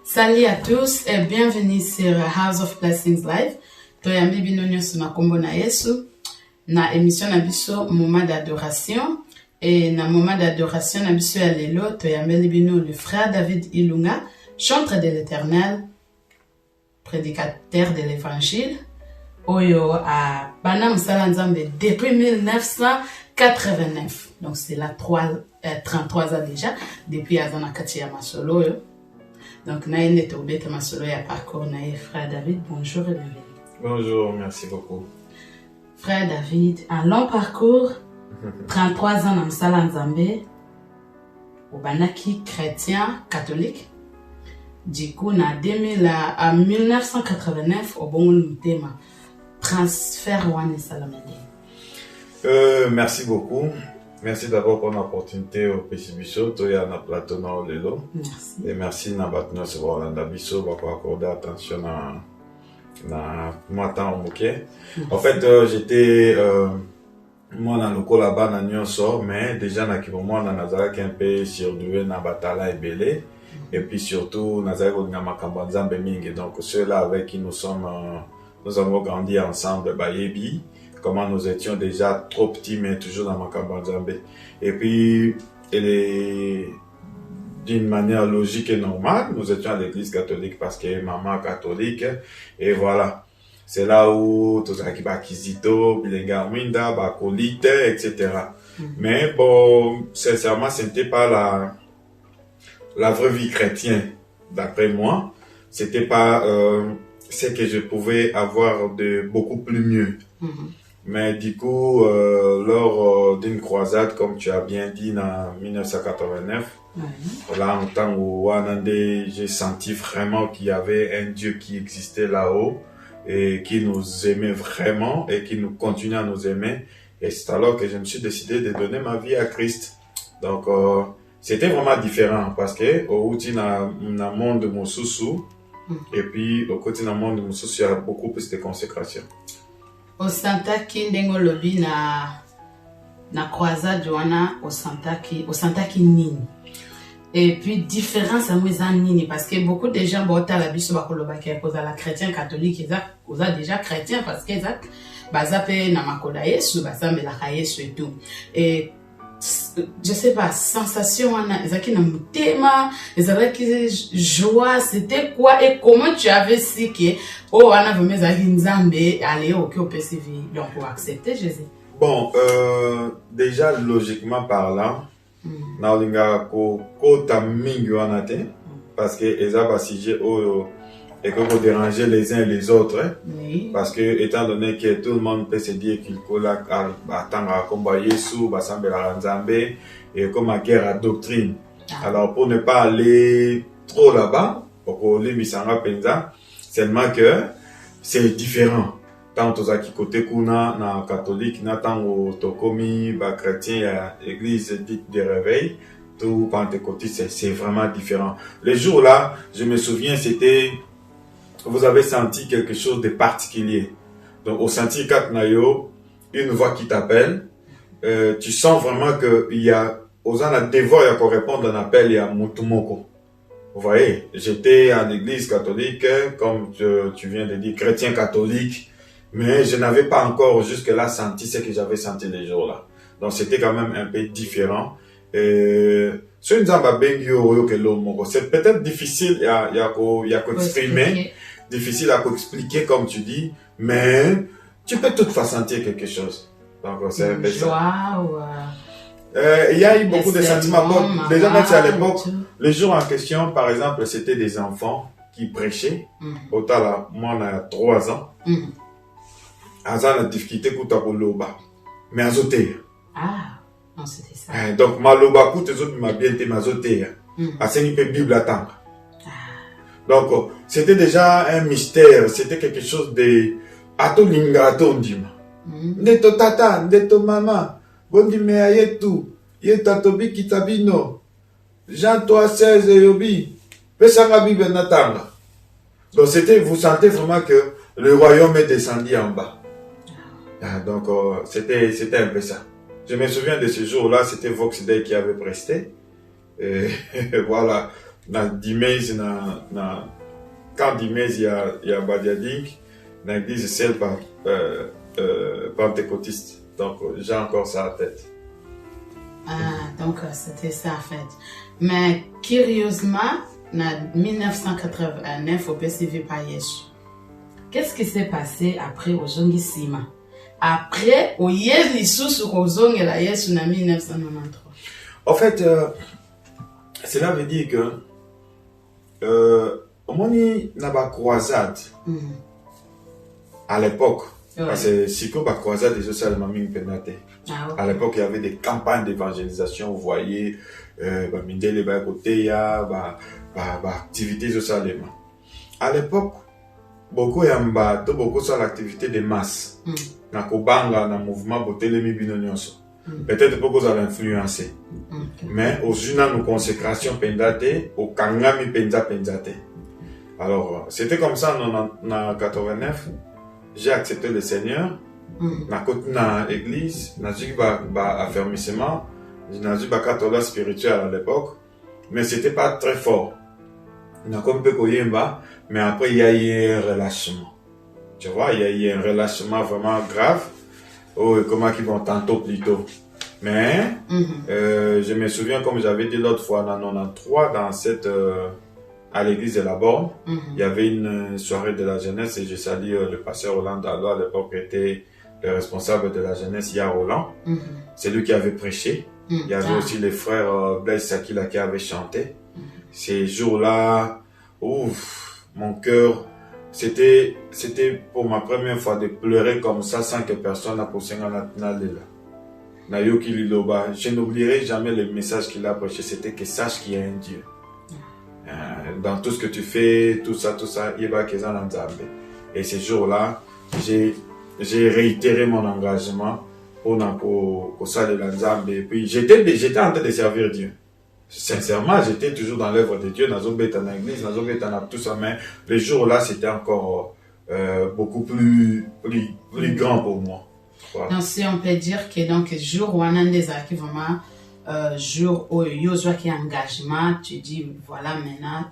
Salut à tous et bienvenue sur House of Blessings Live. Toyambi binonyo suna kombo na Yesu. Na émission na biso moment d'adoration. Et na moment d'adoration na biso ya lelo toyambi bino le frère David Ilunga, chantre de l'Éternel, prédicateur de l'Évangile. Oyo a bana musala nzambe depuis 1989. Donc c'est la 33 ans déjà depuis azana kati ya masolo yo. Donc na ene to beta masolo ya parcours na frère David. Bonjour et bienvenue. Bonjour, merci beaucoup. Frère David, un long parcours, 33 ans na musala nzambe. Obanaki chrétien catholique. Du coup na 1989 au bon mutema. Transfert wane salamende. Merci beaucoup. Merci d'abord pour l'opportunité au Péchibiso, Toya na plateau na Olelo. Merci. Et merci na batna se voir na biso pour accorder attention na matin au moquet. En fait, j'étais moi na loko là-bas na nyonso, mais déjà na kibomo na nazalaki un peu surdoué na batala et belé. Et puis surtout nazalaki na makambo nzambe mingi. Donc ceux-là avec qui nous avons grandi ensemble, Bayebi. Comment nous étions déjà trop petits, mais toujours dans Makambo Nzambe. Et puis, d'une manière logique et normale, nous étions à l'église catholique parce que maman est catholique. Et voilà. C'est là où tout ça qui va Kizito, Bilenga Winda, Bakolite, etc. Mais bon, sincèrement, ce n'était pas la vraie vie chrétienne, d'après moi. C'était pas ce que je pouvais avoir de beaucoup plus mieux. Mais du coup, lors d'une croisade, comme tu as bien dit, en 1989, là, en temps où j'ai senti vraiment qu'il y avait un Dieu qui existait là-haut et qui nous aimait vraiment et qui nous continue à nous aimer. Et c'est alors que je me suis décidé de donner ma vie à Christ. Donc, c'était vraiment différent parce que au côté dans le monde de Moussousou, et puis au côté dans le monde de Moussousou, il y a beaucoup plus de consécration. Osantaki ndengo lobi na croisade wana osantaki nini. Et puis différence à moi nini parce que beaucoup de gens bota la biso bakoloba ki cause la chrétien catholique oza déjà chrétien parce que ça bazape na makoda Yesu bazambela ka Yesu et tout. Et je sais pas, sensation wana ezaki na mutema, ezaki joie, c'était quoi et comment tu avais su que oh wana vraiment ezaki nzambe allez OK au PCV donc pour accepter Jésus. Bon, déjà logiquement parlant, na olinga ko ta mingi wana te parce que ezaba sujet oh et que vous dérangez les uns et les autres, hein? Oui. Parce que étant donné que tout le monde peut se dire qu'il colla à combat Yesu, basambela Nzambe et comme à guerre à doctrine. Alors pour ne pas aller trop là-bas, pour les misanga penza, seulement que c'est différent. Tant aux qui côté kuna na catholique, na tant au tokomi ba chrétien église dite de réveil, tout pentecôtiste c'est vraiment différent. Les jours là, je me souviens c'était vous avez senti quelque chose de particulier. Donc, au senti Katnayo, une voix qui t'appelle, tu sens vraiment qu'il y a, aux ans des voix qui répondent à un appel, il y a Mutumoko. Vous voyez, j'étais à l'église catholique, comme tu viens de dire, chrétien catholique, mais je n'avais pas encore jusque-là senti ce que j'avais senti les jours-là. Donc, c'était quand même un peu différent. C'est peut-être difficile à exprimer. Difficile à expliquer comme tu dis, mais tu peux toutefois sentir quelque chose. Donc c'est un peu ça. Il y a eu beaucoup de sentiments. Déjà même à l'époque, les jours en question, par exemple, c'était des enfants qui prêchaient. Autant là, moi on a 3 ans. Azan a difficulté pour ta loba, mais azoté. Ah, non c'était ça. Donc ma loba coûte les autres m'a bien été mazoté. Assez une Bible attendre. Donc, c'était déjà un mystère, c'était quelque chose de atolinga atondima. Ndeto tata, ndeto mama, bondime ayetu, yetatobi kitabino, Jean 3,16 yobi, pesanga Bible natanga. Donc, vous sentez vraiment que le royaume est descendu en bas. Donc, c'était un peu ça. Je me souviens de ce jour-là, c'était Vox Day qui avait presté. Et voilà. na Dimez na quand Dimez il y a Badiading dans l'église celle pentecôtiste. Donc j'ai encore ça en tête. Donc c'était ça en fait. Mais curieusement, en 1989 au PCV Payesh, qu'est-ce qui s'est passé après au Zongi Sima? Après, au Yéli sous au Zongi la Yesu en 1993. En fait, cela veut dire que au moment n'a pas croisade à l'époque. Ouais. Parce que si on a croisade des sociales mamie penate. À l'époque, il y avait des campagnes d'évangélisation, vous voyez, mindele ba côté ya activités sociales. À l'époque, beaucoup sur l'activité de masse. Na kobanga na mouvement botele mi binonyonso. Peut-être beaucoup ça influencé. Mais au juna nos consécration pendate, au kangami pendate. Alors, c'était comme ça en 89. J'ai accepté le Seigneur. Na côté na l'église, na dit affermissement, na dit catholique spirituel à l'époque, mais c'était pas très fort. Na comme peu koyemba, mais après il y a eu un relâchement. Tu vois, il y a eu un relâchement vraiment grave. Oh, comment qu'ils vont tantôt plus tôt. Mais je me souviens comme j'avais dit l'autre fois en 93 dans cette à l'église de la Borne, il y avait une soirée de la jeunesse et je salue le pasteur Roland Dalo à l'époque était le responsable de la jeunesse, Yah Roland. C'est lui qui avait prêché. Il y avait aussi les frères Blaise Sakila qui avaient chanté. Ces jours-là, ouf, mon cœur, c'était pour ma première fois de pleurer comme ça sans que personne n'a poussé un national là. Je n'oublierai jamais le message qu'il a prêché, c'était que sache qu'il y a un Dieu. Dans tout ce que tu fais, tout ça, il va qu'il y ait un Nzambe. Et ces jours-là, j'ai réitéré mon engagement pour ça de Nzambe. Et puis j'étais en train de servir Dieu. Sincèrement, j'étais toujours dans l'œuvre de Dieu, dans l'église, dans tout ça, mais les jours-là, c'était encore beaucoup plus grand pour moi. Voilà. Donc, si on peut dire que donc jour où on a des acquis vraiment jour où il y a un engagement, tu dis voilà maintenant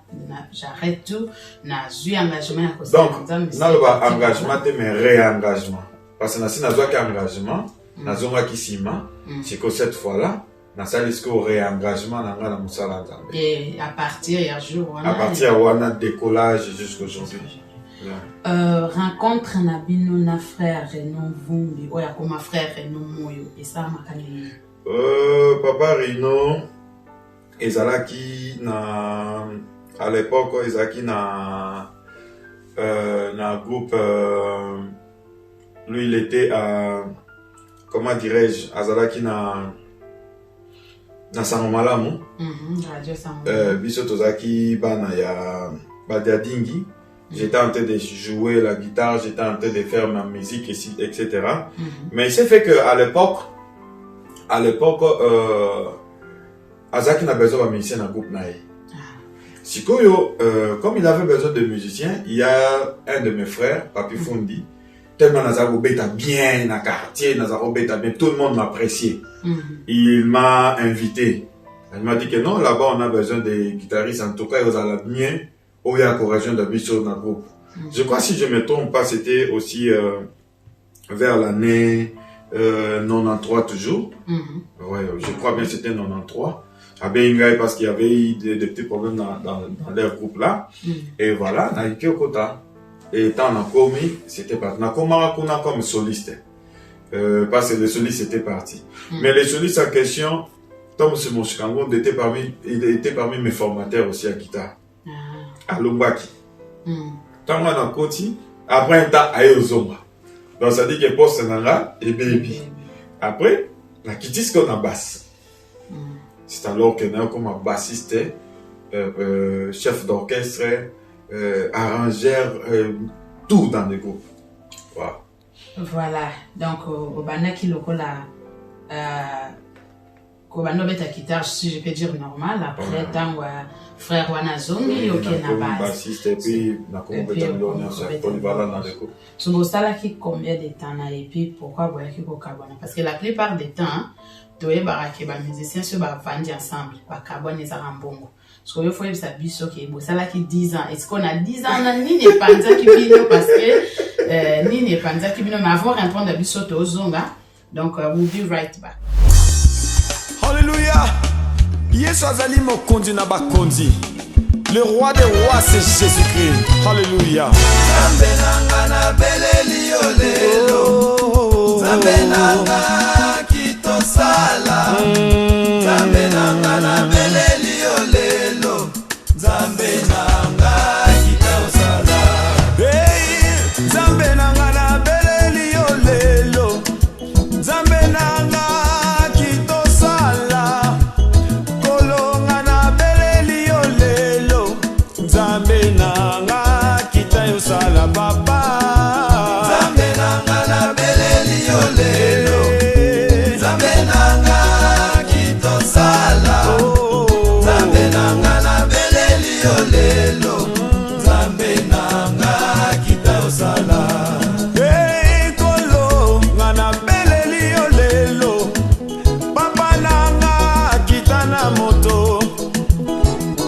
j'arrête tout, n'a eu engagement à cause donc n'a pas engagement mais réengagement parce que si n'a pas engagement n'a pas qui sima c'est que cette fois-là n'a pas le réengagement dans la musala nzambe et à partir il y a jour à partir où on a décollage jusqu'aujourd'hui. Rencontre Nabino na frère Renon Vumbi ou ya comme frère Renon Moyo et ça makani Papa Rino ezalaki na à l'époque ezalaki na groupe lui il était à comment dirais-je azalaki na Sango Malamu radio Sango biso tozaki bana ya Badiadingi. J'étais en train de jouer la guitare, j'étais en train de faire ma musique, etc. Mais il s'est fait qu'à l'époque, Azaki n'a besoin de musicien dans le groupe Naï. Sikoyo, comme il avait besoin de musiciens, il y a un de mes frères, Papi Fundi, tellement Nazaro Beta bien dans le quartier, Nazaro Beta bien, tout le monde m'appréciait. Il m'a invité. Il m'a dit que non, là-bas on a besoin de guitaristes, en tout cas, ils ont bien. Où il y a correction de bicho dans le groupe. Je crois si je ne me trompe pas, c'était aussi vers l'année 93 toujours. Ouais, je crois bien que c'était 93. À Bengaï parce qu'il y avait eu des petits problèmes dans leur groupe là. Et voilà, Naïki Okota. Et étant en commis, c'était parti. Nakoma comme soliste. Parce que le soliste était parti. Mais le soliste en question, Tom Simonshikango, il était parmi mes formateurs aussi à guitare. À Lumbaki. Tant qu'on a côté, après un temps, à Yozomba. Donc ça dit que poste nanga et baby. Après, la kitty ce qu'on a basse. C'est alors que nous comme bassiste, chef d'orchestre, arrangeur, tout dans le groupe. Wow. Voilà. Donc au banaki lokola Kobano beta guitare, si je peux dire normal. Après, tant frère Wanazongi, ok, na base. Bassiste et puis, na komo beta polyvalent dans le groupe. Tu me sala qui combien de temps na et puis pourquoi vous avez kabana? Parce que la plupart des temps, tu es barake ba musiciens se ba vandi ensemble, ba kabane za rambongo. parce que faut ça biso qui bon ça là qui 10 ans est-ce qu'on a 10 ans na nini panza qui bino parce que nini panza qui bino mais avant répondre à biso to zonga donc we'll be right back. Alléluia. Yesu azali mokonzi na bakonzi. Le roi des rois, c'est Jésus-Christ. Alléluia. Zambe nanga na beleli olelo. Zambe nanga kitosala. Zambe nanga na beleli olelo. Zambe nanga kitosala. Hey, Zambe nanga na beleli olelo. Zambe nanga kitosala. Kolonga na beleli olelo. Zambe nanga kitosala papa. Zambe nanga na beleli olelo. Zambe nanga kitosala. Zambe nanga na beleli olelo. Zambe nanga kitosala. Hey, kolo ngana beleli olelo. Papa nanga kitana moto.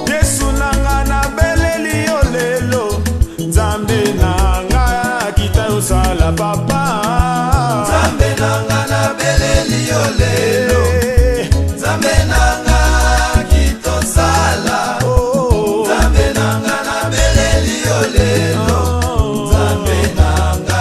Yesu nanga na beleli olelo. Zambe nanga kitosala papa. Zambe nanga na beleli olelo. Zambe nanga kitosala. Zambe nanga na beleli olelo. Zambe nanga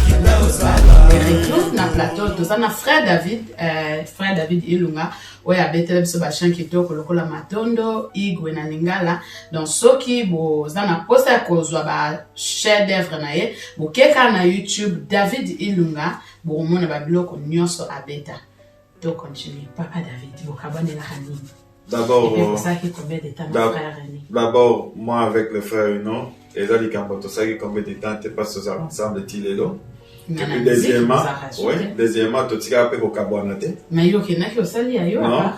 kitosala. Et retrouve na plateau tout ça na frère David Ilunga ouais abetele biso ba chant kitoko lokola matondo igwe na lingala donc soki bo zana posta ya kozwa ba chef d'œuvre na ye bo keka na YouTube David Ilunga bo mona ba biloko nyonso abeta to continue papa David bo kabane la hani D'abord, pour ça qui combien de temps mon frère René d'abord, moi avec le frère Uno, et ça dit qu'en ça qui combien de temps t'es pas sur ensemble de Tilelo. Et puis deuxièmement, deuxièmement, tout ce qui a fait au Kabonate. mais yo kena ki osali ayo Non,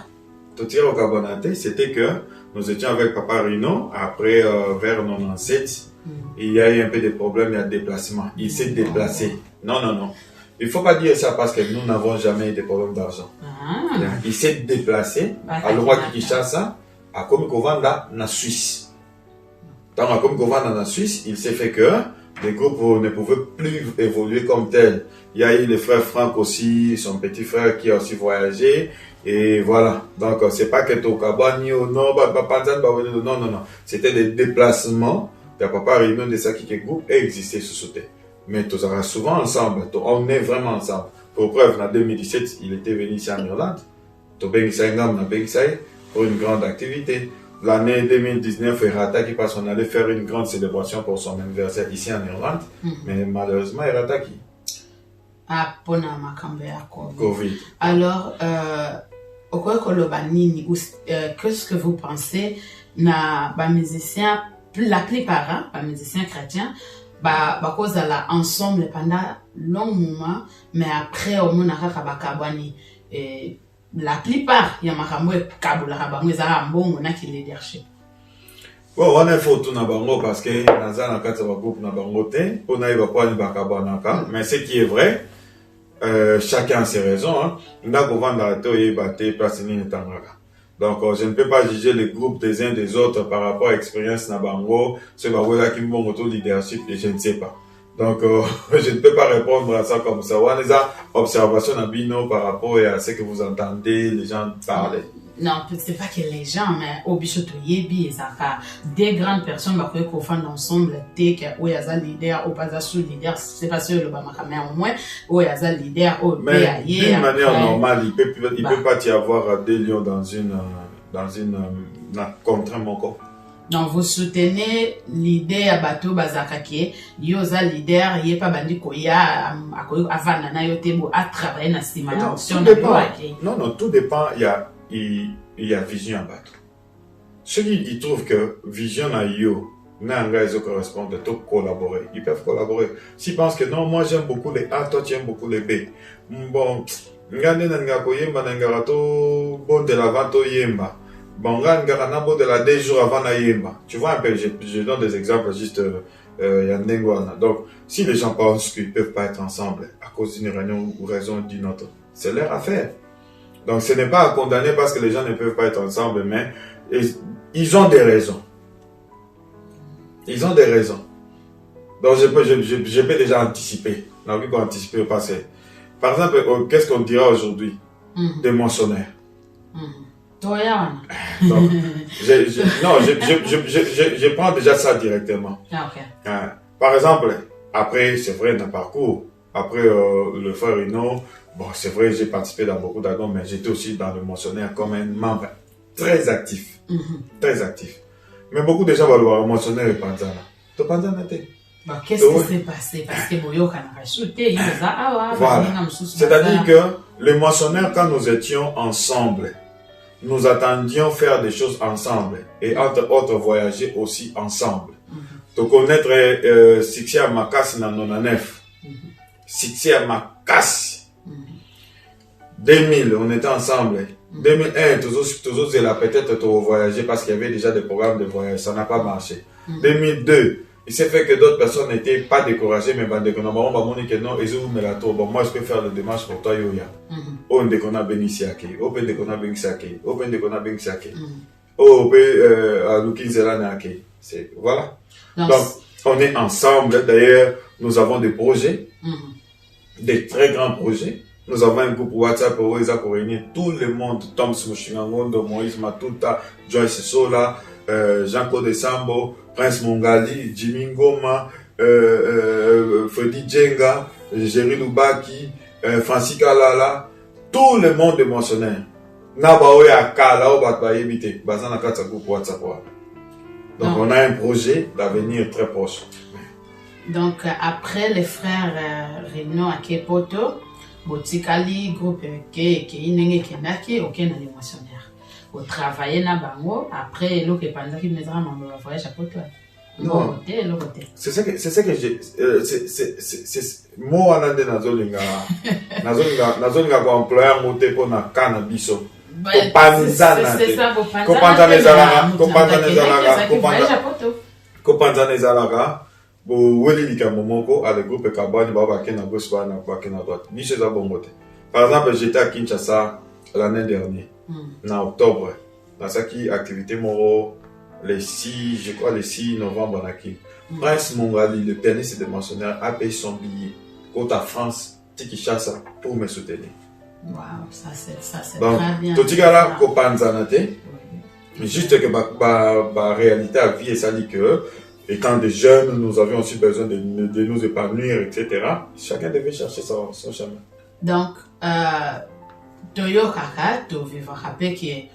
tout ce qui a au Kabonate, c'était que nous étions avec papa Rino, après vers 97, il y a eu un peu de problèmes, il y a déplacement. Il s'est déplacé. Non, non, non. Il ne faut pas dire ça parce que nous n'avons jamais eu de problème d'argent. Il s'est déplacé à l'endroit qui Kinshasa, à Komikovanda, en Suisse. Dans la Komikovanda, en Suisse, il s'est fait que les groupes ne pouvaient plus évoluer comme tel. Il y a eu le frère Franck aussi, son petit frère qui a aussi voyagé. Et voilà. Donc, c'est pas que Tokabani ou non, non, non, non. C'était des déplacements. Il n'y a pas réunion de ça qui groupe et existait sous sauté. Mais tout ça souvent ensemble. On est vraiment ensemble. Pour preuve, en 2017, il était venu ici en Irlande. Pour une grande activité. L'année 2019, Erata qui passe, on allait faire une grande célébration pour son anniversaire ici en Irlande. Mais malheureusement, Erata qui ah pona makambe ya Covid. Alors qu'est-ce que vous pensez na ba musiciens la plupart hein, ba musiciens chrétiens ba cause la ensemble pendant long moment mais après au mona kaka bakabani la plupart ya makambo kabula bango za mbongo na ki leadership. Bon, on est faux tout na bango parce que naza na kati ba groupe na bango te on a eu ba ni bakabana ka mais ce qui est vrai chacun a ses raisons hein. Donc je ne peux pas juger les groupes des uns des autres par rapport à l'expérience na bango c'est ba wela ki mbongo to leadership et je ne sais pas. Donc je ne peux pas répondre à ça comme ça. On a des observations à bino par rapport à ce que vous entendez les gens parler. Non, c'est pas que les gens, mais au bichoto yebi, ça des grandes personnes bah qu'on fait ensemble, t'es que ou yaza leader ou pas sous leader, c'est pas sûr le bamaka mais au moins ou yaza leader ou mais d'une manière normale, il peut pas y avoir des lions dans une contre mon corps. Donc vous soutenez l'idée à bateau bazakake, yoza leader, yé pas bandi koya avant na yotebo à travailler na sima. Non, non, tout dépend. Il y a vision à battre. Ceux qui trouvent que vision à yo n'engage correspond de tout collaborer. Ils peuvent collaborer. S'ils pensent que non, moi j'aime beaucoup les A, toi tu aimes beaucoup les B. Bon, ngande nanga ko yemba nanga to bon de la vente yemba. Bon, ngana bon de la 2 jours avant na yemba. Tu vois un peu, je donne des exemples juste donc si les gens pensent qu'ils peuvent pas être ensemble à cause d'une réunion ou raison d'une autre, c'est leur affaire. Donc ce n'est pas à condamner parce que les gens ne peuvent pas être ensemble, mais ils ont des raisons. Ils ont des raisons. Donc je peux déjà anticiper. Donc il faut anticiper au passé. Par exemple, qu'est-ce qu'on dira aujourd'hui des moissonneurs? Donc, je prends déjà ça directement. Ah, ok. Par exemple, après, c'est vrai, un parcours. Après le frère Rino, bon, c'est vrai, j'ai participé dans beaucoup d'albums, mais j'étais aussi dans le moissonneur comme un membre très actif. Très actif. Mais beaucoup de gens vont le voir, moissonneur et Panzana. Tu Panzana, qu'est-ce qui s'est passé? Parce que Boyo a shooté, il faisait voilà. C'est-à-dire que les moissonneurs, quand nous étions ensemble, nous attendions faire des choses ensemble et entre autres voyager aussi ensemble. De connaître Sixia Makassi dans 99, Sixia Makassi, 2000, on était ensemble. 2001, toujours c'est là peut-être pour voyager parce qu'il y avait déjà des programmes de voyage, ça n'a pas marché. 2002, il s'est fait que d'autres personnes n'étaient pas découragées, mais on va dire que non, ils ont mis la tour. Bon, moi je peux faire le démarche pour toi, Yoya. On déconne Benisiake, on peut déconner Benisiake, on peut déconner Benisiake, on peut à Lukinzelanake. Voilà. Donc, on est ensemble. D'ailleurs, nous avons des projets, des très grands projets. Nous avons un groupe WhatsApp pour réunir tout le monde. Tom Smushingangondo, Moïse Matuta, Joyce Sola, Jean-Claude Sambo, Prince Mongali, Jimmy Ngoma, Freddy Djenga, Jerry Lubaki, Francis Kalala, tout le monde de moissonneur. Nabaoya Kala, Obatbayebite, Bazan Akatsa groupe WhatsApp. Donc on a un projet d'avenir très proche. Donc après les frères Reno à Kepoto, Botikali, groupe Keinenge Kenaki, aucun animationnaire. Au travailler na bango, après l'eau qui est pendant qu'il me dira mon voyage à Poto. Non. C'est ça que j'ai. Moi, on a des nazolinga pour employer un moté pour na cannabis. C'est ça, Kopanzana ezalaka bo welilika momoko avec groupe Kabani ba bakena gauche ba na bakena droite. Biso za bongo te. Par exemple, j'étais à Kinshasa l'année dernière, en octobre. Dans cette activité moro le 6 novembre naki. Prince Mongali, le pianiste de Moissonneur, a payé son billet côte à France, Kinshasa pour me soutenir. Wow, ça c'est donc, très bien. Donc, tu as Kopanzanate, juste que la réalité à vie, ça dit que, étant des jeunes, nous avions aussi besoin de nous épanouir, etc. Chacun devait chercher son chemin. Donc, Toyo Kaka, tu vas rappeler que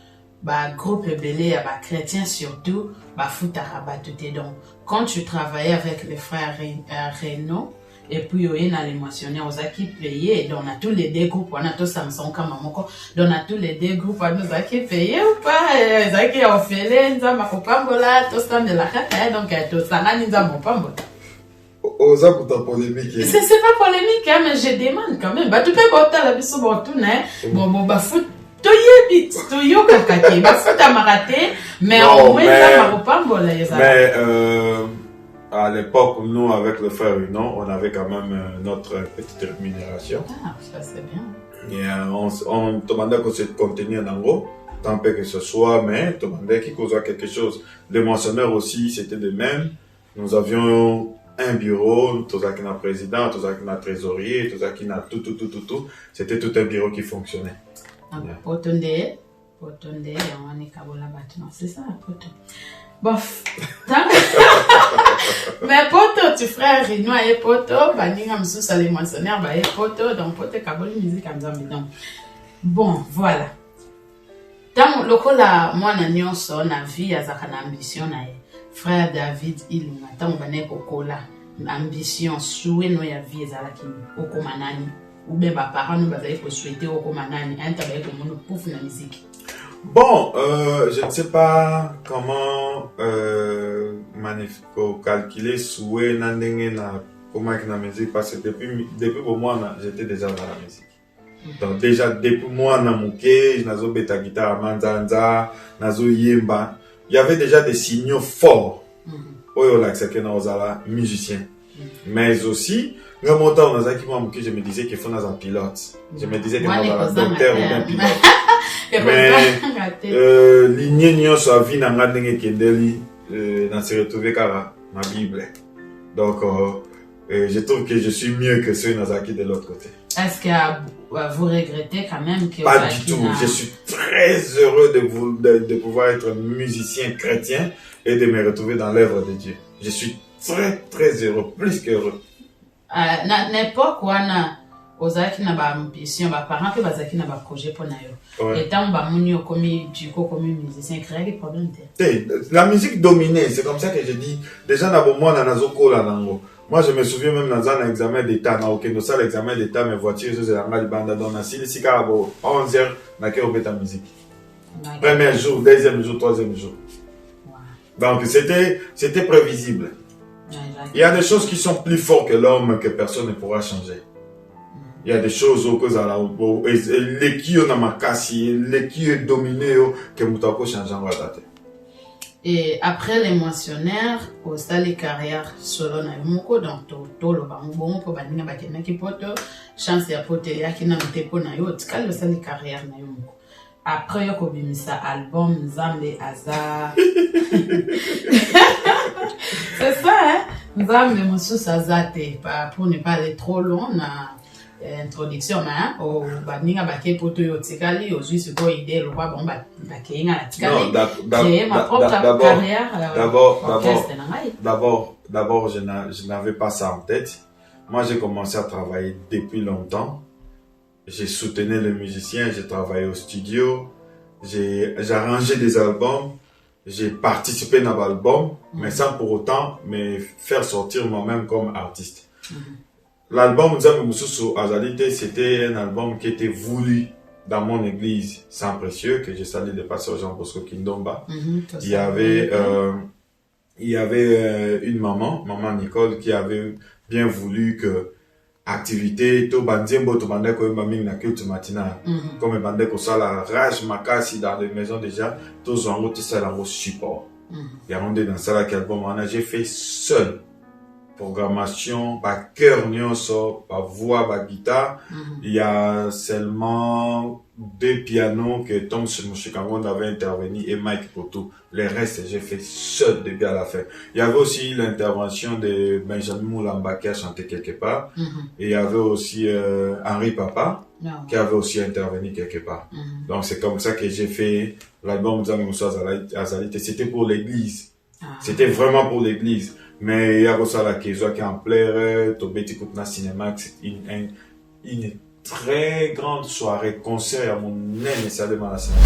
le groupe Belé, les chrétiens surtout, fout à rabattre. Donc, quand tu travaillais avec les frères Reno, et puis on a les moissonneurs aux qui payés, donc on a tous les deux groupes, on a tous Samsung Kamamoko, donc on a tous les deux groupes, on a qui payés ou pas, les qui ont fait les Nzamapambola, tous ça de la carte, donc tous ça n'a Nzamapambola. Osa pour ta polémique. C'est pas polémique, hein, mais je demande quand même. Tu peux porter la biso bon tout, hein. Bon, foot. Toyo kakaki, foot à maraté, mais au moins Nzamapambola. Mais à l'époque, nous, avec le frère Unon, on avait quand même notre petite rémunération. Ah, ça c'est bien. Et on demandait qu'on se contenir dans l'eau, tant peu que ce soit, mais on demandait qu'il causait quelque chose. Les moissonneurs aussi, c'était de même. Nous avions un bureau, tout ça qui n'a président, tout ça qui n'a trésorier, tout ça qui n'a tout. C'était tout un bureau qui fonctionnait. Potonde, on est kabola bâtiment, c'est ça, Poto. Bof. Mais Poto, tu frère Rino et Poto, baninga msousa les moissonneurs, et Poto, donc Poto kaboli musique comme ça, donc. Bon, voilà. Tant le la moi na nyonso na vie azaka na ambition na frère David Ilunga, tant on bane kokola ambition souhait no ya vie ezalaki okoma nani ou bien ba parents nous bazali ko souhaiter okoma nani un tabaye ko mono pouf na musique. Bon, je ne sais pas comment calculer souhait na ndenge na comment na musique parce que depuis pour moi j'étais déjà dans la musique. Donc déjà depuis moi na muke, nazo beta guitare manzanza, nazo yemba, il y avait déjà des signaux forts. Oyo l'accès na ozala musicien. Mais aussi, quand mon temps dans qui moi je me disais qu'il faut un pilote. Je me disais que moi un docteur ou un pilote. lignée nyonso a vie nanga ndenge kendeli na se retrouver kara ma Bible. Donc je trouve que je suis mieux que ceux nazaki de l'autre côté. Est-ce que vous regrettez quand même que pas du tout. Je suis très heureux de pouvoir être musicien chrétien et de me retrouver dans l'œuvre de Dieu. Je suis très très heureux, plus qu'heureux. Na n'importe quoi na ozaki na ba ambition ba parents que bazaki na ba projet pour na yo. Et tant ba munyo comme musicien créer des problèmes. La musique dominée, c'est comme ça que je dis. Déjà na bon moi na nazoko la nango. Moi, je me souviens même dans un examen d'état, na aucun ça l'examen d'état, mes voitures, je suis dans banda dans si 11h, na ke obeta musique. Premier jour, deuxième jour, troisième jour. Donc c'était prévisible. Il y a des choses qui sont plus fortes que l'homme que personne ne pourra changer. Il y a des choses au cause à la les qui ont ma cassie, les qui est dominé que mutako changer en date. Et après les moissionnaires, au stade carrière solo na yomoko donc to lo ba mbongo po baninga bakena ki poto chance ya pote ya kina mtepo na yo tikalo stade carrière na yomoko. Après yo ko bimisa album Nzambe Aza. C'est ça hein. Nzambe Mususu Azate pour ne pas aller trop long na introduction hein au baninga bake poto yo tikali ozui siko idée lo ba bon ba bakenga la tikali j'ai ma propre carrière d'abord je n'avais pas ça en tête. Moi j'ai commencé à travailler depuis longtemps. J'ai soutenu les musiciens, j'ai travaillé au studio, j'ai arrangé des albums, j'ai participé dans l'album mais sans pour autant me faire sortir moi-même comme artiste. L'album Nzambe Mususu Azalite, c'était un album qui était voulu dans mon église Saint Précieux, que je salue le pasteur Jean Bosco Kindomba. Il y avait une maman Nicole, qui avait bien voulu que activité to banzembo to bande ko maming na culte matinal comme bande ko sala rage makasi dans les maisons déjà to zongo to sala au support. Il y a rendu dans ça album j'ai fait seul. Programmation, par cœur nyonso, par voix, par guitare. Il y a seulement 2 pianos que Tom Chikangon avait intervenu et Mike Poto. Les restes, j'ai fait seul depuis à la fin. Il y avait aussi l'intervention de Benjamin Moulamba qui a chanté quelque part. Et il y avait aussi Henri Papa qui avait aussi intervenu quelque part. Donc c'est comme ça que j'ai fait l'album Nzambe Mususu Azalite. C'était pour l'église. C'était vraiment pour l'église. Mais il y a aussi la question qui est en plaire, Tobeti Koutna Cinéma, c'est une très grande soirée, concert à mon aîné, ça demande la cinéma.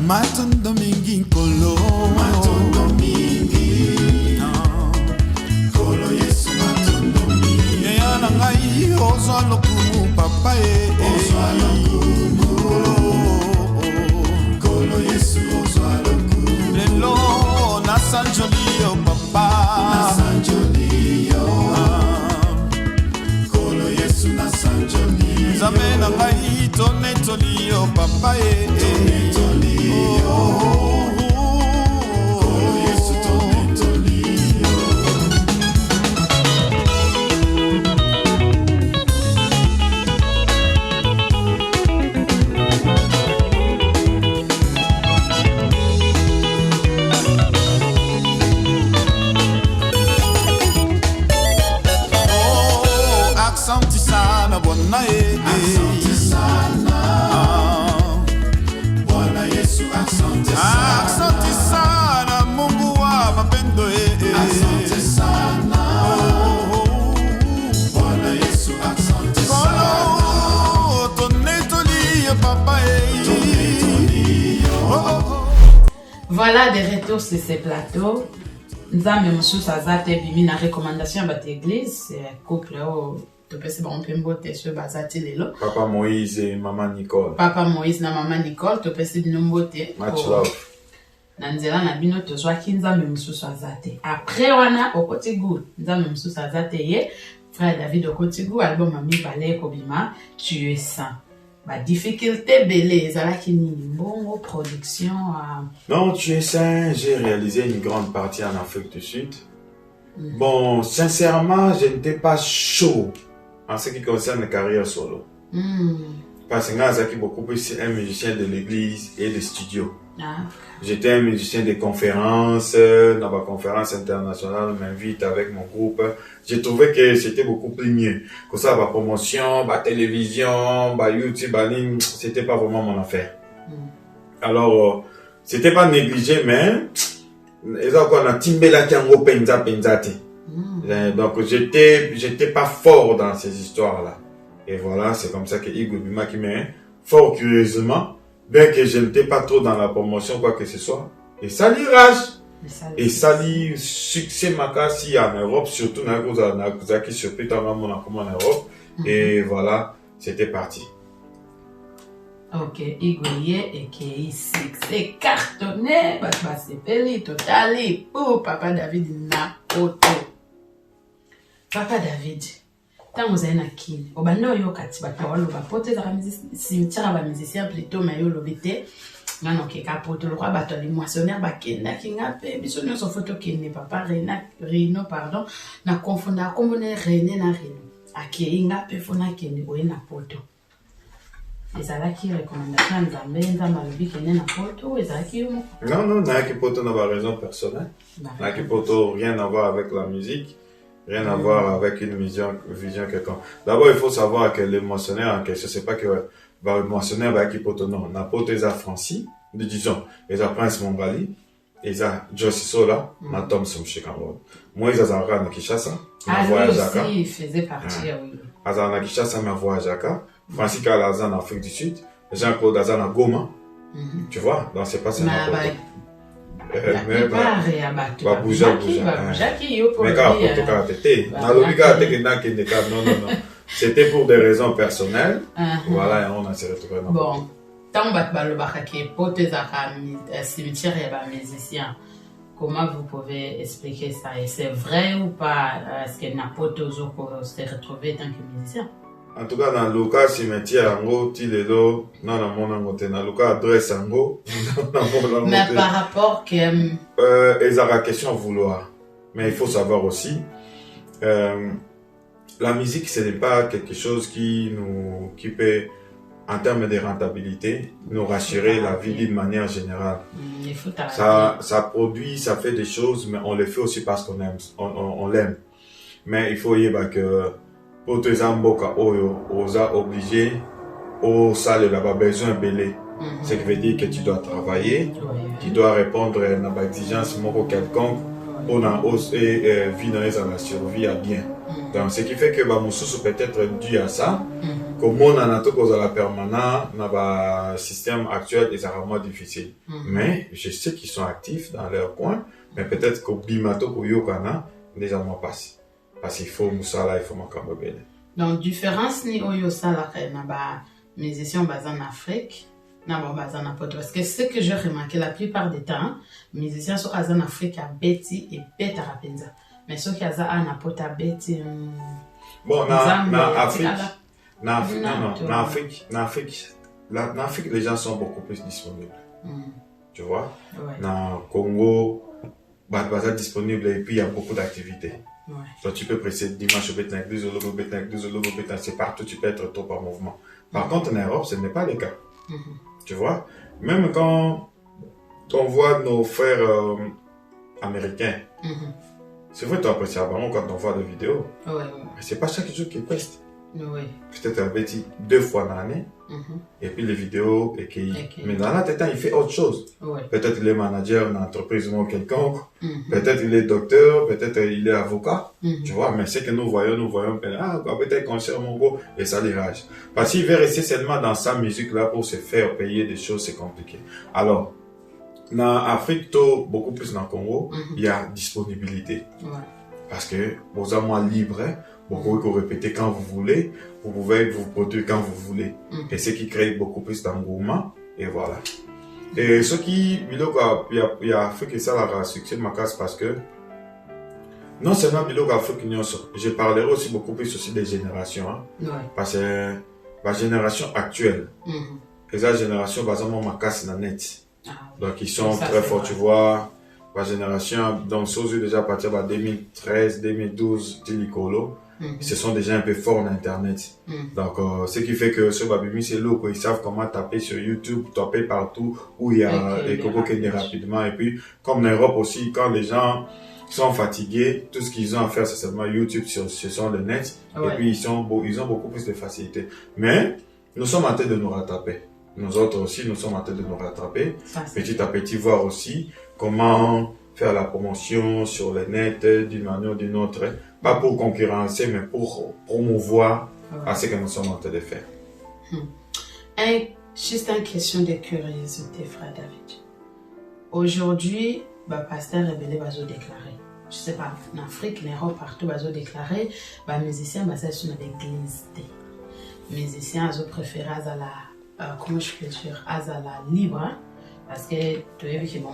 Matondo mingi nkolo Matondo mingi Kolo Yesu matondo mingi Yeyana ngai ozwa lokumu papa ozwa lokumu Kolo Yesu ozwa lokumu Lelo nasanjoli yo papa Nasanjoli yo Kolo Yesu nasanjoli Nzambe na ngai tonetoli yo papa tonetoli Accenti sana bwana accenti sana Bwana Yesu accenti sana Mungu wa mapendo accenti sana Bwana Yesu accenti sana tonetoli papa Voilà des retours sur ces plateaux. Nzambe Mususu Azate bimi na recommandation à votre église, c'est couple to pese ba mpembote sur bazati lelo. Papa Moïse et maman Nicole. Papa Moïse na maman Nicole to pese binombote. Much love. Na nzela na bino to zwa Nzambe Mususu Azate. Après wana okotigu Nzambe Mususu Azate ye frère David Okotigu album ami balé kobima tu es saint. Bah, difficulté belé, ça là qui ni bon production. Non, tu es sain, j'ai réalisé une grande partie en Afrique du Sud. Bon, sincèrement, je n'étais pas chaud en ce qui concerne la carrière solo. Parce que j'ai beaucoup plus un musicien de l'église et de studio. J'étais un musicien de conférences, dans ma conférence internationale, on m'invite avec mon groupe. J'ai trouvé que c'était beaucoup plus mieux. Comme ça, ma promotion, ma télévision, ma YouTube, c'était pas vraiment mon affaire. Alors, c'était pas négligé, mais on a timbé la tiango penzate. Donc, j'étais pas fort dans ces histoires-là. Et voilà, c'est comme ça que Igor Bima qui m'a fort curieusement, bien que je n'étais pas trop dans la promotion, quoi que ce soit. Et ça l'irage. Et ça lit succès makasi en Europe, surtout dans la qui surpris en Europe. Et voilà, c'était parti. Ok, Igoye et qui c'est cartonné, bah c'est peli totali pour Papa David na auto. Papa David, tant vous avez nakini, obando yo kati batawalo bapote za cimetière ba musicien plutôt mais yo lobité. Nano ke kapoto le roi bato les moissonneurs bakenda kingape biso nyonso photo kene papa Rino pardon na confondre kombone René na Rino. Aki ngape fona kene oye na poto. Ezalaki recommandation nzambe nzambe alobi kene na poto ezalaki yo moko. Non, nayaki poto na ba raison personnelle. Nayaki poto rien à voir avec la musique, rien à voir avec une vision quelconque. D'abord, il faut savoir que les moissonneurs en question, c'est pas que les moissonneurs va qui poto non, na poto eza Francis, disons, eza Prince Mongali, eza Josie Sola, na Thompson Chicago. Moi ils azara na Kinshasa, na voyage à Jaka. Il faisait partie oui. Azara na Kinshasa na voyage à Jaka. Francis Kalazan en Afrique du Sud, Jean-Claude Azan à Goma. Tu vois, donc c'est pas seulement Mais c'était pour des raisons personnelles. Voilà, et on a se retrouvé. Bon, tant que cimetière et musicien. Comment vous pouvez expliquer ça? Et c'est vrai ou pas? Est-ce que Napoto s'est retrouvé tant que musicien? En tout cas, dans le cas cimetière, en Tilelo, dans le cas adresse, mais par rapport que. Ils ont la question à vouloir. Mais il faut savoir aussi, la musique, ce n'est pas quelque chose qui peut, en termes de rentabilité, nous rassurer la vie d'une manière générale. Ça produit, ça fait des choses, mais on les fait aussi parce qu'on aime, on l'aime. Mais il faut y avoir que, pour tes amboka aux a obligé au salle là-bas besoin belé. Ce qui veut dire que tu dois travailler, tu dois répondre à une exigence quelconque pour la hausse et vivre dans la survie à bien. Donc ce qui fait que Moussous peut être dû à ça. Comme on a tout cause à la permanence, dans le système actuel, c'est vraiment difficile. Mais je sais qu'ils sont actifs dans leur coin, mais peut-être qu'au Bimato ou Yokana, les gens passent. Parce qu'il faut Moussala, il faut Makambabele. Donc, différence ni Oyo Sala, naba musiciens basés en Afrique, naba basés en Poto. Parce que ce que j'ai remarqué la plupart du temps, musiciens sont en Afrique à Betty et Beta Rapenza. Mais ceux qui sont en Poto à Betty. Bon, en Afrique, les gens sont beaucoup plus disponibles. Tu vois? Dans Congo, ils sont disponibles et puis il y a beaucoup d'activités. Donc tu peux presser dimanche au Bétain, 12 au Bétain, c'est partout, tu peux être trop par mouvement. Par contre, en Europe, ce n'est pas le cas. Tu vois? Même quand on voit nos frères américains, c'est vrai, tu apprécies vraiment quand on voit des vidéos. Mais c'est pas chaque jour qu'ils postent. Peut-être un petit 2 fois dans l'année. Et puis les vidéos mais dans l'autre temps il fait autre chose. Peut-être il est manager d'une entreprise ou quelconque, peut-être il est docteur, peut-être il est avocat, tu vois, mais ce que nous voyons peut-être concert mon gros et ça l'irage. Parce qu'il veut rester seulement dans sa musique là pour se faire payer des choses, c'est compliqué. Alors dans Afrique, beaucoup plus dans le Congo, il y a disponibilité. Parce que vous êtes moins libre, vous pouvez répéter quand vous voulez, vous pouvez vous produire quand vous voulez. Et ce qui crée beaucoup plus d'engouement, et voilà. Et ce qui, il y a fait que ça a succès de ma casse parce que, non seulement Biloko Afrique, je parlerai aussi beaucoup plus aussi des générations. Parce que la génération actuelle. Et la génération, basement, ma casse dans net. Donc, ils sont très forts, tu vois. La génération, donc, sont déjà à partir de 2013, 2012, Tilicolo. Ce sont déjà un peu forts en Internet. Donc, ce qui fait que sur Babimi, c'est lourd, ils savent comment taper sur YouTube, taper partout où il y a les Coco qui rapidement. Et puis, comme en Europe aussi, quand les gens sont fatigués, tout ce qu'ils ont à faire, c'est seulement YouTube, ce sont le net. Et puis, ils ont beaucoup plus de facilité. Mais, nous sommes en train de nous rattraper. Nous autres aussi, nous sommes en train de nous rattraper. Petit à petit, voir aussi comment faire la promotion sur le net d'une manière ou d'une autre. Pas pour concurrencer, mais pour promouvoir à ce que nous sommes en train de faire. Juste une question de curiosité, frère David. Aujourd'hui, le pasteur rebelle va se déclarer. Je ne sais pas, en Afrique, en Europe, partout, va se déclarer. Les musiciens, ça sur l'église. Les musiciens, ils préfèrent à la, comment je peux dire, à la libre. Parce que tu as vu que même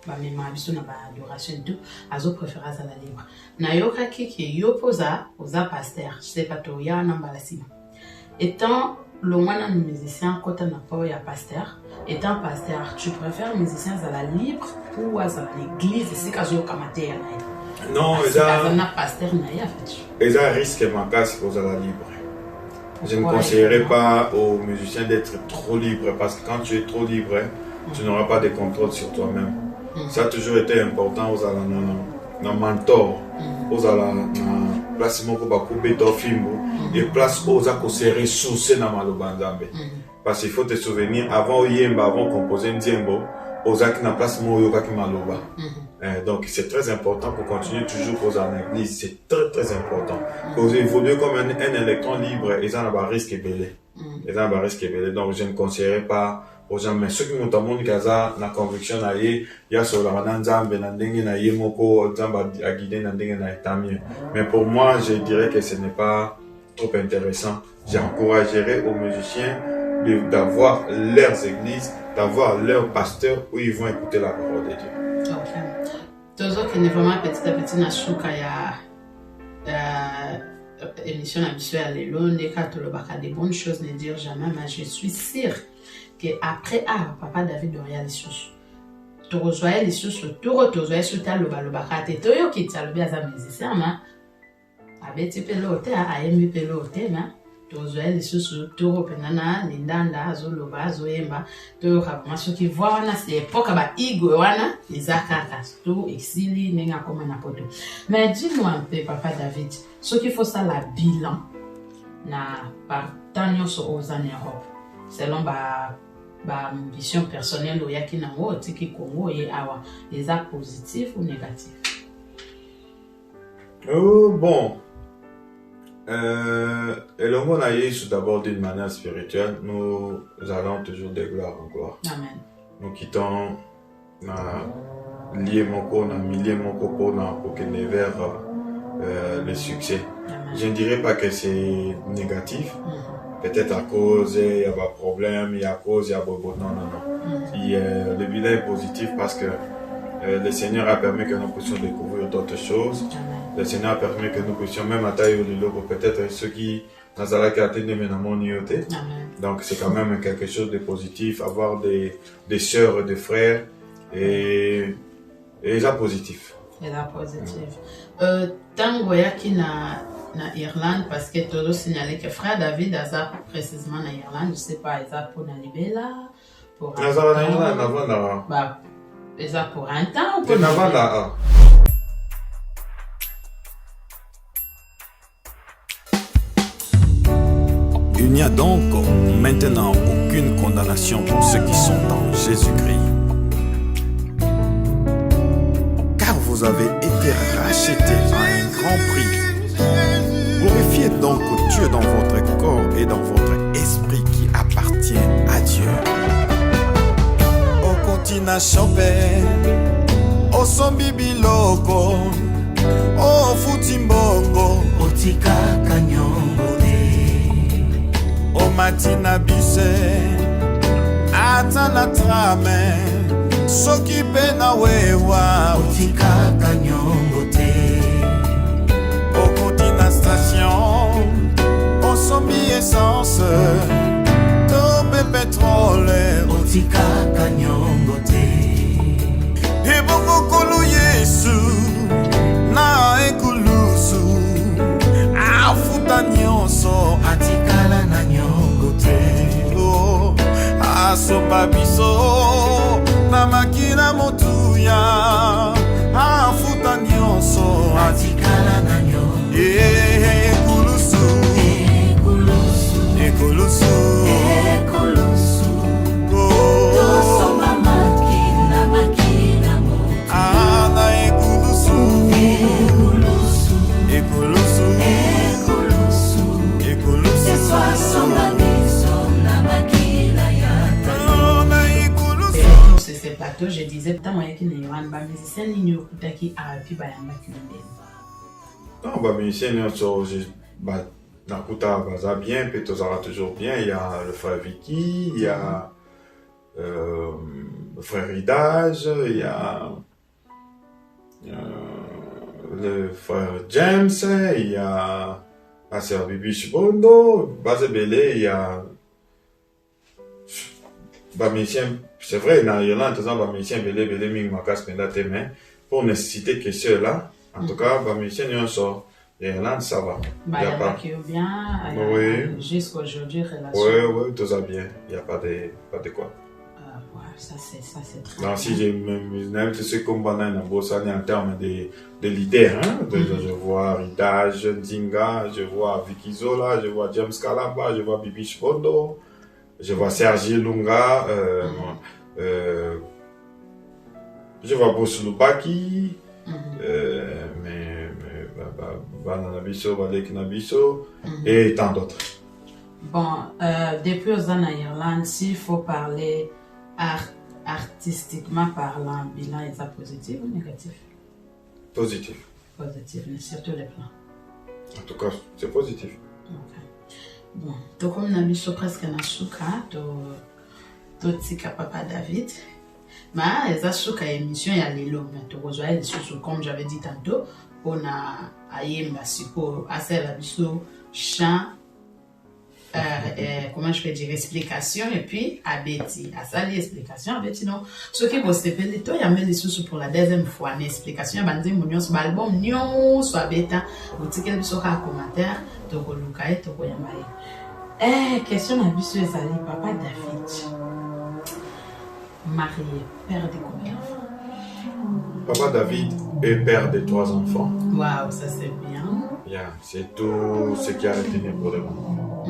adoration et tout, ils préfèrent à la libre. Nayoka qui yoposa aux pasteurs, je sais pas toi, ya nambalasima. Étant le moine musicien, quand on n'a pas un pasteur, étant pasteur, tu préfères musicien à la libre ou à l'église, c'est qu'à jouer comme non, ils ont pasteur naïa fait. Ils ont un risque manquant pour la libre. Je ne conseillerais pas aux musiciens d'être trop libres parce que quand tu es trop libre, tu n'auras pas de contrôle sur toi-même. Ça a toujours été important aux mentor, aux place moko bakube to fimbo et place aux akosé ressources na malobanzambe. Parce qu'il faut te souvenir avant yemba avant composer ndiembo aux ak na place mo yoka ki maloba. Donc c'est très important pour continuer toujours aux en église, c'est très très important. Pour évoluer comme un électron libre, ils ont un risque belé. Ils ont un risque belé. Donc je ne conseillerais pas aux gens, mais ceux qui m'ont amené kaza na conviction na ye, ya sur la nzambe na ndenge na ye moko nzamba a guider na ndenge na etamie. Mais pour moi, je dirais que ce n'est pas trop intéressant. J'encouragerais aux musiciens d'avoir leurs églises, d'avoir leurs pasteurs où ils vont écouter la parole de Dieu. Ok. Toujours qu'il est vraiment petit à petit na shuka ya émission habituelle les longs des katolobaka des bonnes choses ne dire jamais, mais je suis sûre qu'après papa David Doria les sous tu rejoins les sous tu rejoins sur ta lobaka te toyo qui t'a le bien à musicien mais abeti pelote a emi pelote mais tu rejoins les sous tu repenana lindanda azoloba azoyemba to kama soki voit wana c'est époque ba igo wana les akaka tout exili nenga comme na poto. Mais dis-moi un peu papa David, ce qu'il faut ça la bilan na par tanyo so aux en Europe selon ba vision personnelle ou yaki na wo tiki Congo et awa les actes positifs ou négatifs. Bon, et le monde a eu d'abord d'une manière spirituelle, nous allons toujours de gloire en gloire. Amen. Nous quittons na lié mon corps, na millier mon corps pour que les vers le succès. Amen. Je ne dirais pas que c'est négatif. Peut-être à cause il y a pas problème, il y a cause il y a beaucoup. Non. Le bilan est positif parce que le Seigneur a permis que nous puissions découvrir d'autres choses. Amen. Le Seigneur a permis que nous puissions même atteindre le logo, peut-être ceux qui n'ont pas atteint mon nioté. Donc c'est quand même quelque chose de positif, avoir des sœurs, des frères et ça positif. Et là positif. Tango yaki na Irlande parce que tout signalé que frère David a précisément na Irlande, je sais pas exact pour na libella pour na Irlande avant là. Bah exact pour un temps ou pour avant là. Il n'y a donc maintenant aucune condamnation pour ceux qui sont en Jésus-Christ. Car vous avez été rachetés à un grand prix. Glorifiez donc Dieu dans votre corps et dans votre esprit qui appartient à Dieu. Au continent chopé, au sombi biloko, au futimbongo, au tika kanyongo. O matina bise atana trame soki pe na wewa otika kanyongo te o kontina station o sombi essence tope pétrole otika kanyongo te ebokokolo Yesu na ekulusu afuta nyonso atikala na nyongo te asopa biso na makila motuya afuta nyonso atikala na nyongo ekulusu ekulusu ekulusu tosomba makina motu ana ekulusu ekulusu ekulusu ekulusu ekulusu eswasomba biso na makila yata na ekulusu. Sur ce plateau, je disais, putain, moi, qui n'est pas un musicien, ni au Kutaki, Arabi, Bayamba, Kulumben. Non, bah, musicien, bah, Nakuta baza bien, Petozara toujours bien. Il y a le frère Vicky, il y a le frère Ridage, il y a le frère James, il y a la sœur Bibi Chibondo, Bazebele, il y a bah, musicien, c'est vrai, dans l'Irlande, bah, musicien, Bele, Ming, Makas, Pendate, mais pour ne citer que ceux-là, en tout cas, bah, musicien, il y a un sort. L'Irlande, ça va. Bah, il y a qui est bien, oui. Jusqu'à aujourd'hui, relation. Oui, tout ça bien. Il n'y a pas de quoi. Ouais, ça c'est très non, bien. si j'ai même ce comme banane en termes de leader, hein, je vois Ridage, Nzinga, je vois Vicky Zola, je vois James Kalamba, je vois Bibi Chibondo, je vois Sergi Lunga, je vois Boss Lubaki, mais Banana Bisso, Balek Nabisso, et tant d'autres. Bon, depuis aux années en Irlande, s'il faut parler artistiquement parlant, bilan est ça positif ou négatif? Positif. Positif, mais sur tous les plans. En tout cas, c'est positif. Okay. Bon, donc comme on a mis presque un chouka, tout tika papa David. Mais les chouka émission il y a les longs, mais tu rejoins les choses comme j'avais dit tantôt, on a ayemba sipo assez la biso chant. Comment je peux dire, explication et puis à Betty, à ça l'explication à Betty non, ce qui vous se fait toi il y a même des sous pour la deuxième fois une explication bandi mon sur album nyon soit bêta vous dites que sur un commentaire to ko lukai to ko yambaye question na biso ezali papa David marié, père de combien d'enfants? Papa David est père de 3 enfants. Waouh, ça c'est bien. Yeah, c'est tout ce qui a retenu pour le moment.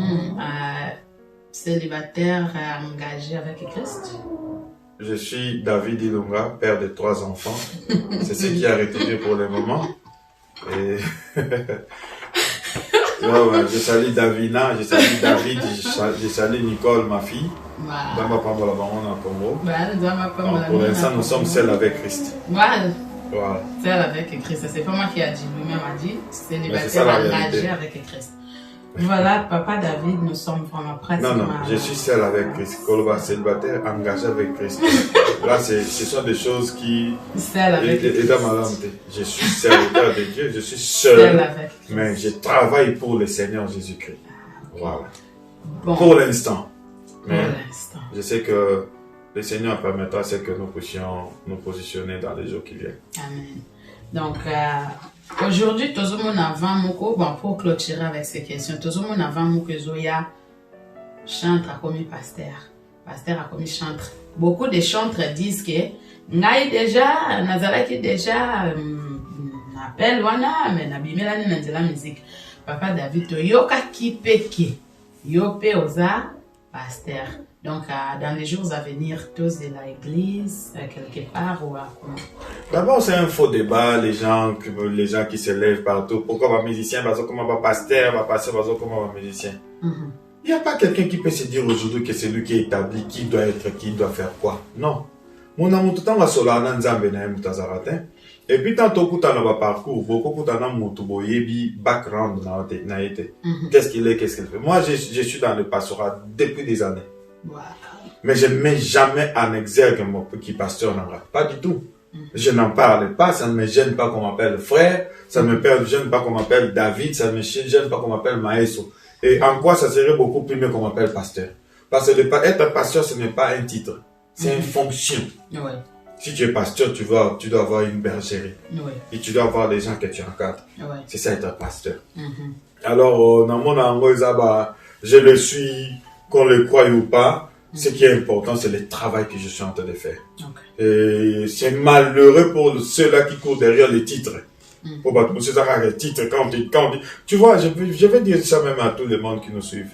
Célibataire engagé avec Christ. Je suis David Ilunga, père de 3 enfants. C'est ce qui a retenu pour le moment. Et non, je salue Davina, je salue David, je salue Nicole, ma fille. Dans ma femme, là-bas, on a Congo. Pour l'instant, nous sommes seuls avec Christ. Voilà. Voilà. Seul avec Christ. C'est pas moi qui a dit, lui-même a dit, célibataire engagé avec Christ. Voilà, papa David, nous sommes vraiment pratiquement... Non, je suis seul avec Christ. Koloba, célibataire, engagé avec Christ. Là, ce sont des choses qui... Seul avec Christ. Et dans ma langue, je suis serviteur de Dieu, je suis seul avec Christ. Mais je travaille pour le Seigneur Jésus-Christ. Voilà. Bon. Pour l'instant. Mais je sais que le Seigneur permettra que nous puissions nous positionner dans les jours qui viennent. Amen. Donc, aujourd'hui, tout le monde avant Moko, bon, pour clôturer avec ces questions, tout le monde avant Moko Zoya chantre a commis pasteur. Pasteur a commis chantre. Beaucoup de chantres disent que Ngai déjà, Nazalaki déjà appelle wana, mais Nabimela ni la musique. Papa David, yoka kipeke, yope oza pasteur. Donc, dans les jours à venir, tous de l'église, quelque part ou à quoi? D'abord, c'est un faux débat, les gens qui se lèvent partout. Pourquoi un musicien, comment va pasteur, va passer, comment va musicien? Il n'y a pas quelqu'un qui peut se dire aujourd'hui que c'est lui qui est établi, qui doit être, qui doit faire quoi. Non. Mon amour, tout le temps, va se la nanzambe na mutazaratin. Et puis, tant que tu as un parcours, beaucoup tu as un background na été. Qu'est-ce qu'il est, qu'est-ce qu'il fait? Moi, je suis dans le pastorat depuis des années. Wow. Mais je ne mets jamais en exergue mon petit pasteur. Pas du tout. Je n'en parle pas. Ça ne me gêne pas qu'on m'appelle frère. Ça ne me gêne pas qu'on m'appelle David. Ça ne me gêne pas qu'on m'appelle Maestro. Et en quoi ça serait beaucoup plus mieux qu'on m'appelle pasteur? Parce que être pasteur, ce n'est pas un titre, c'est une fonction. Ouais. Si tu es pasteur, tu dois avoir une bergerie. Ouais. Et tu dois avoir des gens que tu encadres. Ouais. C'est ça être pasteur. Mhm. Alors, dans mon angoisse, je le suis, qu'on le croie ou pas. Ce qui est important, c'est le travail que je suis en train de faire. Okay. Et c'est malheureux pour ceux-là qui courent derrière les titres. Pour battre les titres, quand on dit, tu vois, je vais dire ça même à tout le monde qui nous suivent.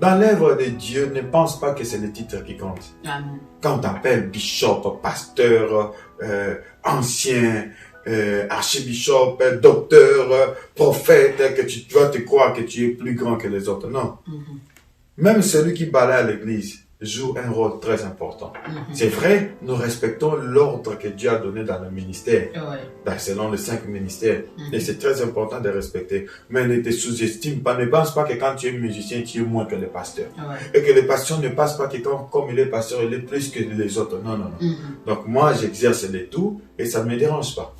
Dans l'œuvre de Dieu, ne pense pas que c'est les titres qui comptent. Amen. Quand on t'appelle bishop, pasteur, ancien, archibishop, docteur, prophète, que tu dois te croire que tu es plus grand que les autres. Non. Même celui qui balaye à l'église joue un rôle très important. C'est vrai, nous respectons l'ordre que Dieu a donné dans le ministère, selon les 5 ministères. Et c'est très important de respecter. Mais ne te sous-estime pas, ne pense pas que quand tu es musicien, tu es moins que le pasteur. Et que le pasteur ne pense pas que comme il est pasteur, il est plus que les autres. Non, non, non. Donc moi, j'exerce les tout et ça ne me dérange pas.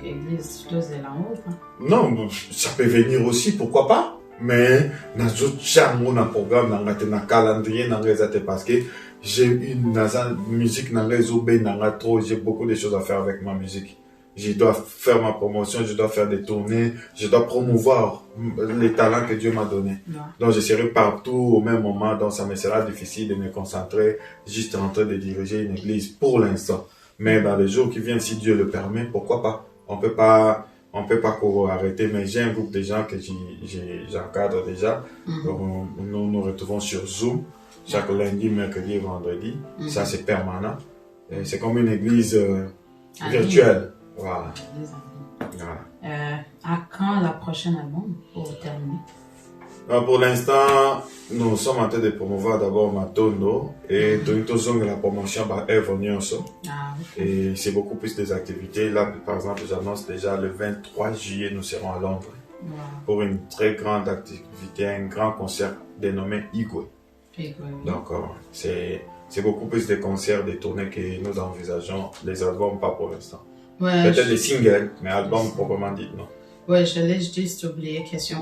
L'église, c'est là-haut. Non, ça peut venir aussi, pourquoi pas? Mais dans un programme, dans un calendrier, parce que j'ai une musique, j'ai beaucoup de choses à faire avec ma musique. Je dois faire ma promotion, je dois faire des tournées, je dois promouvoir les talents que Dieu m'a donnés. Donc je serai partout au même moment, donc ça me sera difficile de me concentrer juste en train de diriger une église pour l'instant. Mais dans les jours qui viennent, si Dieu le permet, pourquoi pas? On peut pas arrêter, mais j'ai un groupe de gens que j'encadre déjà. Donc, nous nous retrouvons sur Zoom chaque lundi, mercredi et vendredi. Ça, c'est permanent. C'est comme une église virtuelle. Voilà. À quand la prochaine album pour terminer? Pour l'instant, nous sommes en train de promouvoir d'abord Matondo et la promotion est venue aussi. Et c'est beaucoup plus des activités. Là, par exemple, j'annonce déjà le 23 juillet, nous serons à Londres pour une très grande activité, un grand concert dénommé Igwe. Donc, c'est beaucoup plus des concerts, des tournées que nous envisageons. Les albums, pas pour l'instant. Peut-être des singles, mais albums proprement dit, non. Ouais, je l'ai juste oublié, question.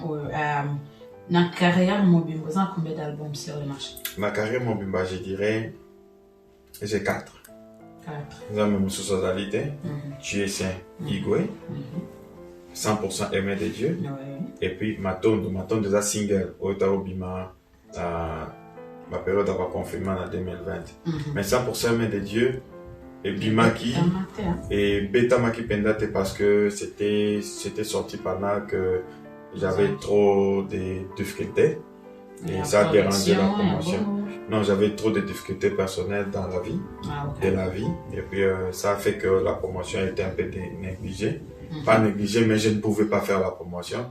Dans ta carrière Mobimba, vous avez combien d'albums sur le marché? Ma carrière Mobimba, je dirais, j'ai 4. Nous avons Moussou Sodalité, Tu es saint, Igwe, 100% aimé de Dieu, et puis Matondo déjà single, Otaobima, ma période a pas confirmé en 2020. Mais 100% aimé de Dieu, et Bimaki, et Beta Maki Pendate parce que c'était sorti pendant que j'avais trop de difficultés et ça a dérangé la promotion. Non, j'avais trop de difficultés personnelles dans la vie, et puis ça a fait que la promotion a été un peu négligée. Pas négligée, mais je ne pouvais pas faire la promotion.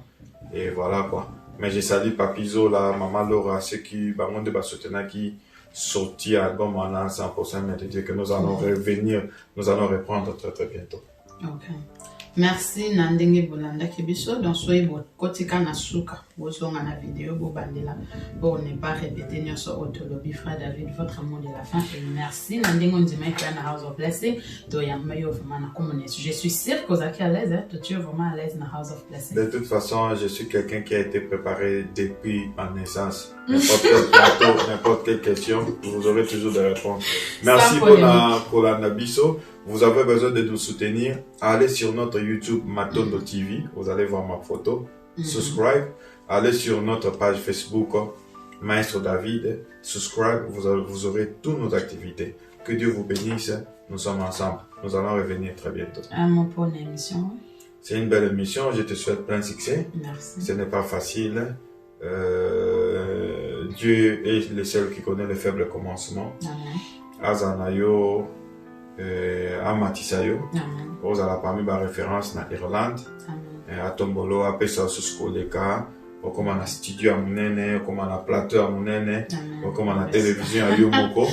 Et voilà quoi. Mais j'ai salue Papizo, la maman Laura, ceux qui, monde de soutenir qui sorti album en 100%, mais de dire que nous allons revenir, nous allons reprendre très très bientôt. Merci Nandenge Bolanda Kibiso. Donc, soyez votre kotika nasuka. Vous avez la vidéo, vous bandela. Pour ne pas répéter, nous sommes autolobby, frère David, votre amour de la fin. Et merci Nandenge Ondima qui est dans House of Blessing. Je suis sûre que vous êtes à l'aise. Tu es vraiment à l'aise dans House of Blessing. De toute façon, je suis quelqu'un qui a été préparé depuis ma naissance. N'importe quel plateau, n'importe quelle question, vous aurez toujours des réponses. Merci pour la Nabiso. Vous avez besoin de nous soutenir, allez sur notre YouTube Matondo TV, vous allez voir ma photo, subscribe, allez sur notre page Facebook Maestro David, subscribe, vous aurez toutes nos activités. Que Dieu vous bénisse, nous sommes ensemble, nous allons revenir très bientôt. Mon pour l'émission. C'est une belle émission, je te souhaite plein succès. Merci. Ce n'est pas facile. Dieu est le seul qui connaît les faibles commencements. Azanayo. Amatisayo, vous avez parmi ma référence dans l'Irlande, à Tombolo, à Pesa Suskoleka, comme on a studio à Mounene, comme on a plateau à Mounene, comme on a télévision à Yomoko,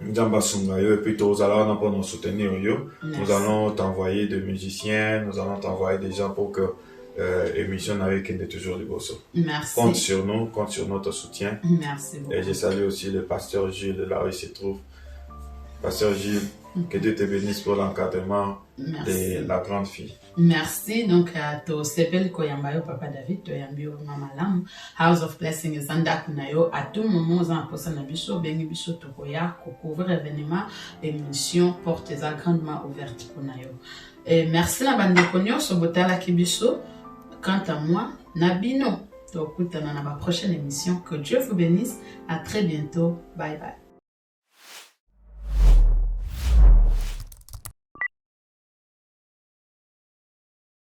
Njamba Sungayo, et puis tous allons pour nous soutenir. Nous allons t'envoyer des musiciens, nous allons t'envoyer des gens pour que l'émission avec toujours du bosso. Merci. Compte sur nous, compte sur notre soutien. Merci beaucoup. Et je salue aussi le pasteur Gilles, là où il se trouve. Pasteur Gilles, que Dieu te bénisse pour l'encadrement de la grande fille. Merci. Donc, to sepel ko yambayo Papa David, to yambio Mama Lam, House of Blessing is anda kunayo, à tout moment, en posa na biso, bengi biso to koya, ko couvrir événement, émission, portes grandement ouvertes kunayo. Et merci na bande konyo, so botala kibiso. Quant à moi, Nabino, to kutana na ma prochaine émission. Que Dieu vous bénisse. À très bientôt. Bye bye.